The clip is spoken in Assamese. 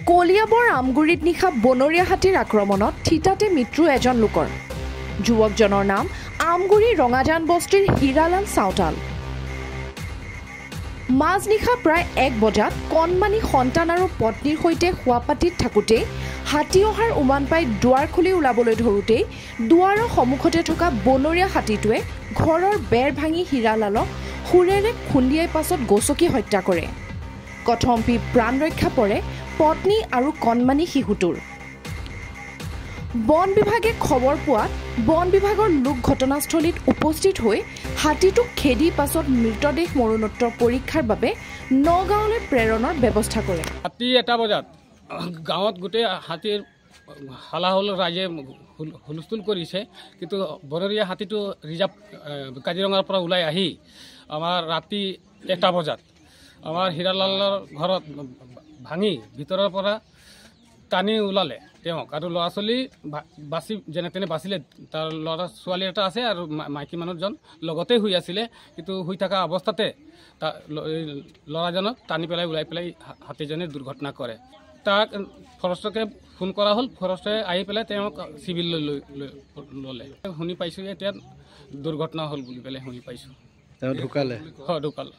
কলিয়াবৰ আমগুৰিত নিশা বনৰীয়া হাতীৰ আক্ৰমণত থিতাতে মৃত্যু এজন লোকৰ। যুৱকজনৰ নাম আমগুৰি ৰঙাজান বস্তিৰ হীৰালাল চাওতাল। মাজনিশা প্ৰায় 1 বজাত কণমানি সন্তান আৰু পত্নীৰ সৈতে শুৱাপাতিত থাকোঁতেই হাতী অহাৰ উমান পাই দুৱাৰ খুলি ওলাবলৈ ধৰোঁতেই দুৱাৰৰ সন্মুখতে থকা বনৰীয়া হাতীটোৱে ঘৰৰ বেৰ ভাঙি হীৰালালক সুৰেৰে খুন্দিয়াই পাছত গচকি হত্যা কৰে। কথম্পি প্ৰাণ ৰক্ষা পৰে পত্নী আৰু কণমানি শিশুটোৰ। বন বিভাগে খবৰ পোৱাত বন বিভাগৰ লোক ঘটনাস্থলীত উপস্থিত হৈ হাতীটোক খেদি পাছত মৃতদেহ মৰণোত্তৰ পৰীক্ষাৰ বাবে নগাঁৱলৈ প্ৰেৰণৰ ব্যৱস্থা কৰে। ৰাতি 1 বজাত গাঁৱত গোটেই হাতীৰ হালাহল ৰাইজে হুলস্থুল কৰিছে, কিন্তু বনৰীয়া হাতীটো ৰিজাৰ্ভ কাজিৰঙাৰ পৰা ওলাই আহি আমাৰ ৰাতি 1 বজাত আমাৰ হীৰালালৰ ঘৰত ভাঙি ভিতৰৰ পৰা টানি ওলালে তেওঁক, আৰু ল'ৰা ছোৱালী বাচি যেনে তেনে বাচিলে। তাৰ ল'ৰা ছোৱালী এটা আছে আৰু মাইকী মানুহজন লগতে শুই আছিলে, কিন্তু শুই থকা অৱস্থাতে ল'ৰাজনক টানি পেলাই ওলাই পেলাই হাতীজনে দুৰ্ঘটনা কৰে। তাক ফৰেষ্টকে ফোন কৰা হ'ল, ফৰেষ্টে আহি পেলাই তেওঁক চিভিললৈ ল'লে। শুনি পাইছোঁ এতিয়া দুৰ্ঘটনা হ'ল বুলি পেলাই শুনি পাইছোঁ। তেওঁ ঢুকালে? হয়, ঢুকালে।